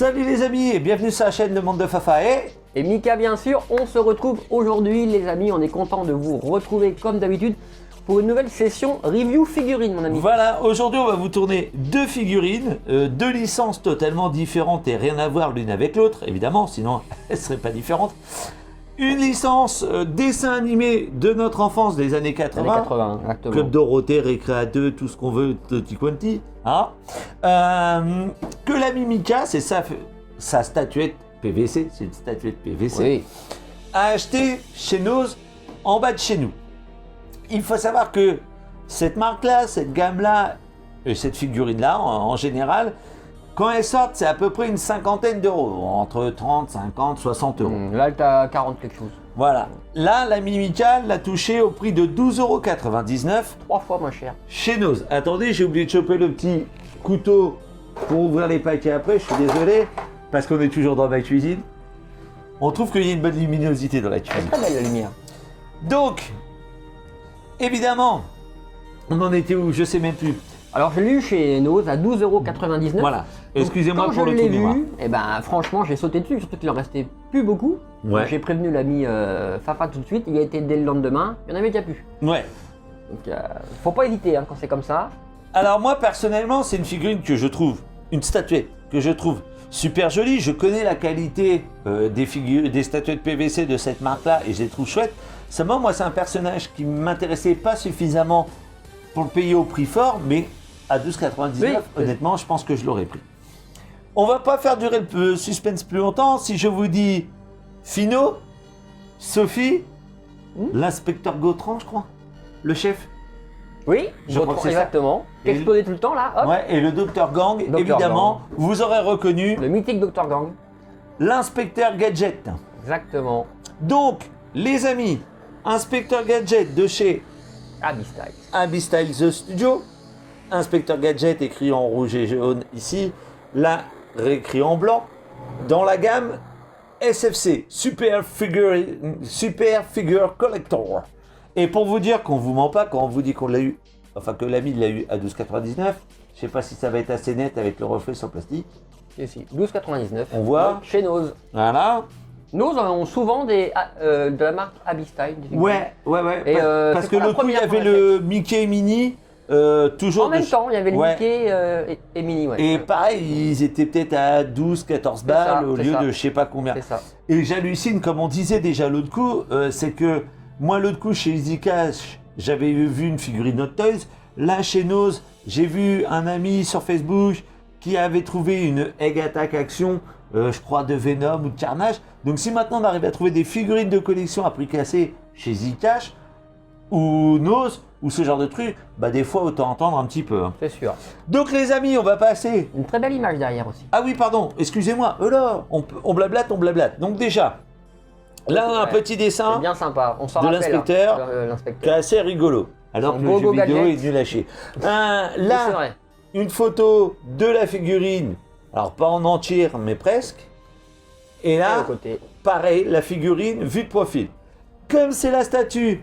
Salut les amis et bienvenue sur la chaîne de Monde de Fafa et Mika bien sûr. On se retrouve aujourd'hui les amis, on est content de vous retrouver comme d'habitude pour une nouvelle session review figurine mon ami. Voilà, aujourd'hui on va vous tourner deux figurines, deux licences totalement différentes et rien à voir l'une avec l'autre, évidemment, sinon elles ne seraient pas différentes. Une licence dessin animé de notre enfance des années 80, Années 80 exactement. Club Dorothée, Récréa 2, tout ce qu'on veut, Tutti Quanti, hein. Que la Mimica, c'est sa statuette PVC, c'est une statuette PVC, Oui. a acheté chez Noz en bas de chez nous. Il faut savoir que cette marque-là, cette gamme-là, et cette figurine-là en général, quand elles sortent, c'est à peu près une cinquantaine d'euros, entre 30, 50, 60 euros. Là t'as 40 quelque chose. Voilà. Là, la Mimica l'a touché au prix de 12,99 € 3 fois moins cher. chez Noz. Attendez, j'ai oublié de choper le petit couteau pour ouvrir les paquets après, je suis désolé, parce qu'on est toujours dans ma cuisine. On trouve qu'il y a une bonne luminosité dans la C'est cuisine. très belle la lumière. Donc, évidemment, on en était où? Je sais même plus. Alors je l'ai eu chez Noz à 12,99 €. Voilà. Excusez-moi Quand pour je le l'ai trou de mémoire. vu, et ben franchement j'ai sauté dessus, surtout qu'il en restait plus beaucoup. Ouais. Donc, j'ai prévenu l'ami Fafa tout de suite, il a été dès le lendemain, il y en avait déjà plus. Ouais. Donc faut pas hésiter hein, quand c'est comme ça. Alors moi, personnellement, c'est une figurine que je trouve, une statuette que je trouve super jolie. Je connais la qualité des statuettes PVC de cette marque-là et je les trouve chouettes. Seulement, moi, c'est un personnage qui ne m'intéressait pas suffisamment pour le payer au prix fort, mais à 12,99 €, Oui. honnêtement, je pense que je l'aurais pris. On va pas faire durer le suspense plus longtemps. Si je vous dis Fino, Sophie, l'inspecteur Gautran, je crois, le chef. Oui, Je crois que c'est ça. exactement. Et- Explosé tout le temps là, hop. Ouais, et le docteur Gang, Dr. évidemment, vous aurez reconnu Le mythique Dr Gang. l'inspecteur Gadget. Exactement. Donc, les amis, inspecteur Gadget de chez Abby Style. Abby Styles The Studio. Inspecteur Gadget écrit en rouge et jaune ici, là réécrit en blanc. Dans la gamme SFC, Super Figure Collector. Et pour vous dire qu'on vous ment pas quand on vous dit qu'on l'a eu, enfin que l'ami l'a eu à 12,99 €, je sais pas si ça va être assez net avec le reflet sur plastique. Ici, 12,99. On voit. Donc, chez Noz. Voilà. Noz ont souvent de la marque Abby Style. Ouais. Et, Parce c'est que pas la le coup, il y première avait qu'on le Mickey et Minnie, toujours En même de- temps, il y avait le Ouais. Mickey et Minnie. Ouais. Et pareil, ils étaient peut-être à 12, 14 C'est balles ça, au c'est lieu ça. de je sais pas combien. C'est ça. Et j'hallucine, comme on disait déjà l'autre coup, c'est que moi l'autre coup chez Easy Cash, j'avais vu une figurine Hot Toys. Là chez Noz, j'ai vu un ami sur Facebook qui avait trouvé une Egg Attack Action, je crois de Venom ou de Carnage. Donc si maintenant on arrive à trouver des figurines de collection à prix cassé chez Easy Cash ou Noz ou ce genre de truc, bah des fois autant entendre un petit peu. Hein. C'est sûr. Donc les amis, on va passer. Une très belle image derrière aussi. Ah oui, pardon, excusez-moi. Oh là, on blablate, on blablate. Donc déjà, là un Ouais. petit C'est dessin bien sympa. On s'en de rappelle. l'inspecteur. hein, qui est l'inspecteur. assez rigolo. Alors Son que le beau jeu vidéo gadget. est nul à chier. C'est Là, vrai. une photo de la figurine. Alors pas en entière, mais presque. Et Et là, au côté. pareil, la figurine vue de profil. Comme c'est la statuette,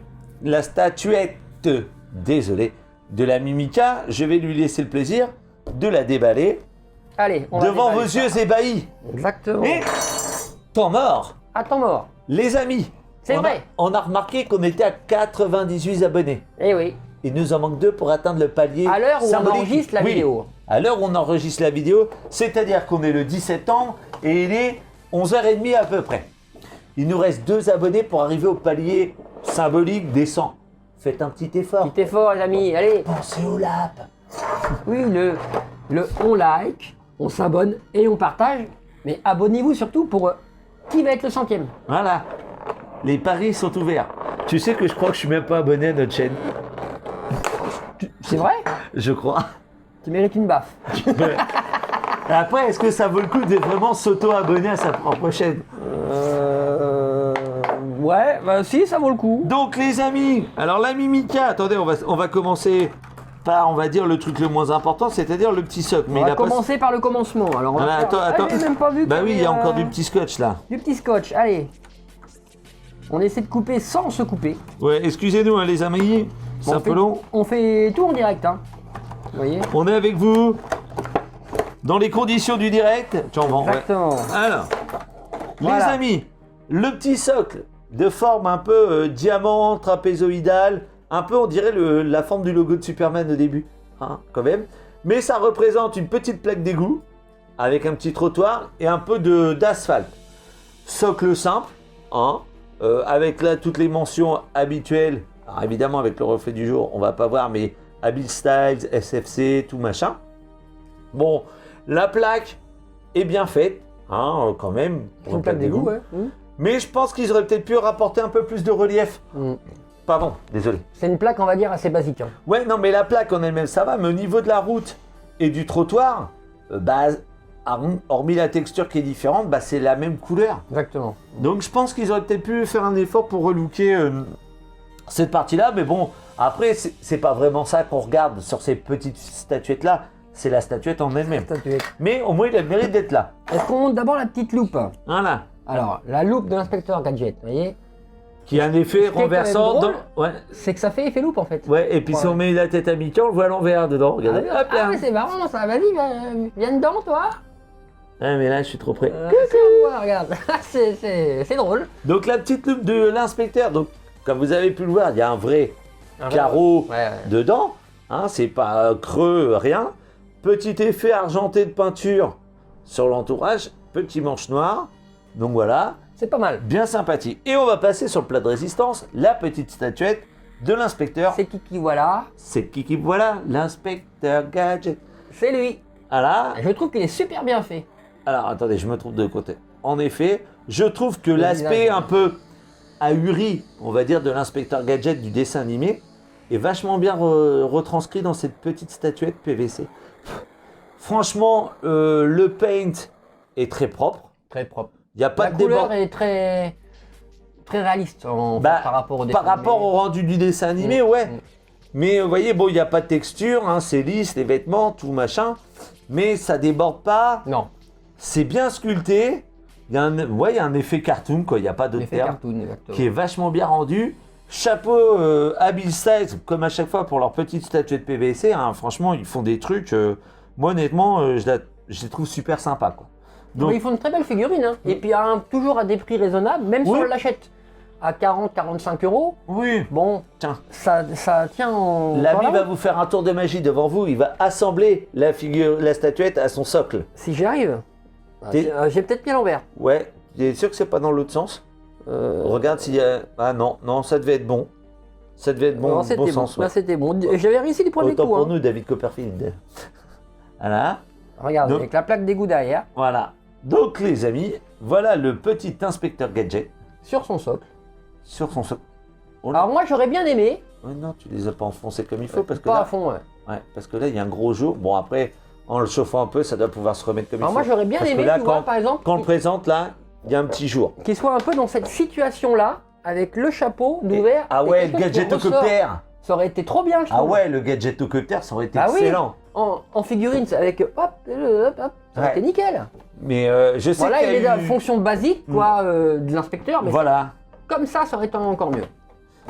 désolé, de la Mimica, je vais lui laisser le plaisir de la déballer Allez, on va devant vos déballer ça. yeux ébahis. Exactement. Mais, temps mort, À temps mort. les amis. C'est on a- vrai. On a remarqué qu'on était à 98 abonnés. Eh oui. Il nous en manque 2 pour atteindre le palier À l'heure où on symbolique. enregistre la Oui, vidéo. à l'heure où on enregistre la vidéo, c'est-à-dire qu'on est le 10 septembre et il est 11h30 à peu près. Il nous reste 2 abonnés pour arriver au palier symbolique des 100. Faites un petit effort. Petit effort les amis. Allez. Pensez au lap. Oui, le on like, on s'abonne et on partage. Mais abonnez-vous surtout pour qui va être le 100e. Voilà. Les paris sont ouverts. Tu sais que je crois que je suis même pas abonné à notre chaîne. C'est vrai? Je crois. Tu mérites une baffe. Après, est-ce que ça vaut le coup de vraiment s'auto-abonner à sa propre chaîne? Ouais, bah si, ça vaut le coup. Donc les amis, alors la Mimica, attendez, on va commencer par, on va dire, le truc le moins important, c'est-à-dire le petit socle. Mais On il va a pas... commencer par le commencement. Alors on va Ah, faire... attends. Ah, j'ai même pas vu Bah qu'il oui, il y a encore du petit... petit scotch là. Du petit scotch, allez. On essaie de couper sans se couper. Ouais, excusez-nous hein, les amis, c'est un peu long. On fait tout en direct, hein. Vous voyez? On est avec vous. dans les conditions du direct, tu en vends. Ouais. Exactement. Alors, Voilà. les amis, le petit socle de forme un peu diamant, trapézoïdal, un peu on dirait la forme du logo de Superman au début, hein, quand même. Mais ça représente une petite plaque d'égout avec un petit trottoir et un peu d'asphalte. Socle simple, hein, avec là toutes les mentions habituelles. Alors évidemment avec le reflet du jour, on va pas voir, mais Abil Styles, SFC, tout machin. Bon, la plaque est bien faite, hein, quand même. pour Une plaque d'égout, ouais. Mais je pense qu'ils auraient peut-être pu rapporter un peu plus de relief. Pardon, désolé. C'est une plaque, on va dire, assez basique. Hein. Ouais, non, mais la plaque en elle-même, ça va. Mais au niveau de la route et du trottoir, hormis la texture qui est différente, c'est la même couleur. Exactement. Donc je pense qu'ils auraient peut-être pu faire un effort pour relooker cette partie-là. Mais bon, après, c'est pas vraiment ça qu'on regarde sur ces petites statuettes-là. C'est la statuette en elle-même. Statuette. Mais au moins, il a le mérite d'être là. Est-ce qu'on monte d'abord la petite loupe? Voilà. Alors, la loupe de l'inspecteur Gadget, vous voyez, Qui a un effet qui est quand renversant. même drôle, Ouais. c'est que ça fait effet loupe en fait. Ouais, et puis si on met la tête à Mickey, on le voit à l'envers dedans. Regardez. Hop là. Ah ouais, c'est marrant ça, vas-y, viens dedans toi. Ah, mais là, je suis trop près. Coucou, regarde, c'est drôle. Donc la petite loupe de l'inspecteur, donc comme vous avez pu le voir, il y a un vrai carreau Ouais. dedans, hein, c'est pas creux, rien. Petit effet argenté de peinture sur l'entourage, petit manche noir, donc voilà, C'est pas mal. bien sympathique. Et on va passer sur le plat de résistance, la petite statuette de l'inspecteur. C'est qui voilà. C'est qui voilà, l'inspecteur Gadget. C'est lui. Voilà. Je trouve qu'il est super bien fait. Alors attendez, je me trompe de côté. En effet, je trouve que Le l'aspect visage. un peu ahuri, on va dire, de l'inspecteur Gadget du dessin animé est vachement bien retranscrit dans cette petite statuette PVC. Franchement, le paint est très propre. Très propre. Il n'y a pas La de couleur débord. est très réaliste par rapport au dessin Par rapport animé. au rendu du dessin animé, ouais. Mm. Mais vous voyez, bon, il n'y a pas de texture, hein, c'est lisse, les vêtements, tout machin. Mais ça déborde pas. Non, C'est bien sculpté. Il y a un effet cartoon, quoi. Il n'y a pas d'autre l'effet terme. cartoon, exactement. Qui est vachement bien rendu. Chapeau Abil Styles, comme à chaque fois pour leur petite statuette PVC. Hein, franchement, ils font des trucs. Moi, honnêtement, je les trouve super sympas, quoi. Donc, Mais ils font de très belles figurines. Hein. Et puis toujours à des prix raisonnables, même si Oui. on l'achète à 40-45 euros. oui. Bon, Tiens, ça tient en. l'ami sur la va route. vous faire un tour de magie devant vous. Il va assembler la statuette à son socle. Si j'y arrive. T'es- J'ai peut-être mis à l'envers. Ouais. Tu es sûr que c'est pas dans l'autre sens? Regarde s'il y a. Ah non, ça devait être bon. Ça devait être bon, Non, c'était bon bon. sens. Là, Ouais. c'était bon. J'avais réussi du premier Autant coup. pour Hein. nous, David Copperfield. Voilà. Regarde, Donc- avec la plaque d'égout derrière, Voilà. Donc les amis, voilà le petit inspecteur Gadget sur son socle. sur son socle. Oh là. Alors moi, j'aurais bien aimé. Ouais, non, tu les as pas enfoncés comme il faut parce que Pas à là, fond, ouais. ouais, parce que là il y a un gros jour. Bon après, en le chauffant un peu, ça doit pouvoir se remettre comme Alors il moi, faut. j'aurais bien Parce que aimé, là, tu vois, quand- par exemple, Quand on le présente là, il y a un petit jour. qu'il soit un peu dans cette situation-là, avec le chapeau d'ouvert. Ah et ouais, quelque le chose qui gadgetocopter. Ça aurait été trop bien, je Ah trouve. ouais, le gadgetocopter, ça aurait été Ah oui. excellent. En figurine, c'est avec hop, hop, ça aurait Ouais. été nickel. Mais je sais Voilà, qu'il il y est a dans la eu... fonction basique, quoi, de l'inspecteur, mais Voilà. comme ça aurait été encore mieux.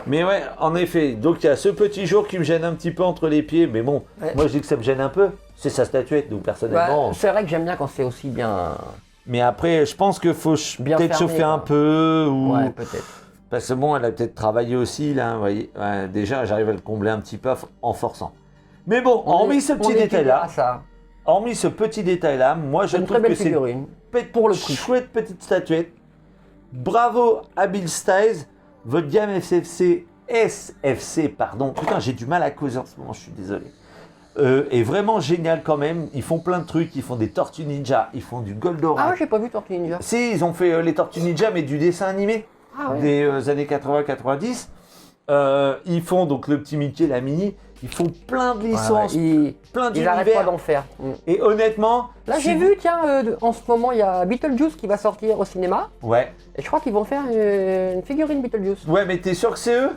Mais ouais, en effet, donc il y a ce petit jour qui me gêne un petit peu entre les pieds, mais bon, Ouais. moi je dis que ça me gêne un peu. C'est sa statuette, donc personnellement. Bah, c'est vrai que j'aime bien quand c'est aussi bien. Mais après, je pense qu'il faut Bien peut-être fermé, chauffer un quoi. peu. Ou... Ouais, peut-être. Parce que bon, elle a peut-être travaillé aussi, là, vous voyez. Ouais, déjà, j'arrive à le combler un petit peu en forçant. Mais bon, hormis ce petit détail-là, ça. hormis ce petit détail-là, moi je C'est une trouve très belle que c'est figurine. une pour le prix. chouette petite statuette. Bravo à Bill Styles. Votre gamme SFC, pardon. Putain, j'ai du mal à causer en ce moment, je suis désolé. Est vraiment génial quand même. Ils font plein de trucs. Ils font des Tortues Ninja. Ils font du Goldorak. Ah, j'ai pas vu Tortue Ninja. Si, ils ont fait les Tortues Ninja, mais du dessin animé Ah ouais. des années 80-90. Ils font donc le petit Mickey, la Minnie. Ils font plein de licences, Ils plein ils arrêtent pas d'univers. d'en faire. Mm. Et honnêtement, Là, si j'ai vous- vu, tiens, en ce moment, il y a Beetlejuice qui va sortir au cinéma. Ouais. Et je crois qu'ils vont faire une figurine Beetlejuice. Ouais, mais t'es sûr que c'est eux?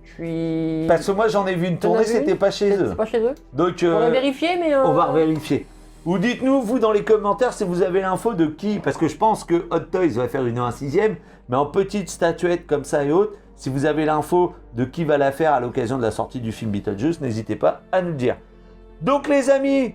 Je suis. Parce que moi j'en ai vu une T'en as tournée, vu c'était pas chez eux. C'est pas chez eux. Donc On va vérifier, mais. on va vérifier. Ou dites-nous, vous, dans les commentaires, si vous avez l'info de qui. Parce que je pense que Hot Toys va faire une 1/6, mais en petite statuette comme ça et autres. Si vous avez l'info de qui va la faire à l'occasion de la sortie du film Beetlejuice, n'hésitez pas à nous le dire. Donc les amis,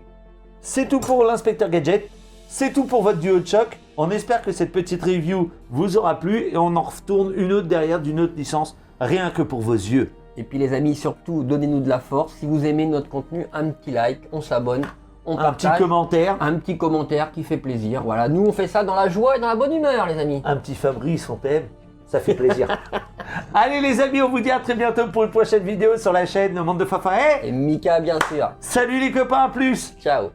C'est tout pour l'inspecteur Gadget. C'est tout pour votre duo de choc. On espère que cette petite review vous aura plu et on en retourne une autre derrière d'une autre licence, rien que pour vos yeux. Et puis les amis, surtout, donnez-nous de la force. Si vous aimez notre contenu, un petit like, on s'abonne, on Un partage. petit commentaire. Un petit commentaire qui fait plaisir. Voilà, nous on fait ça dans la joie et dans la bonne humeur, les amis. Un petit Fabrice, on t'aime. Ça fait plaisir. Allez les amis, on vous dit à très bientôt pour une prochaine vidéo sur la chaîne Monde de Fafa. Hey, Et Mika, bien sûr. salut les copains, à plus. Ciao.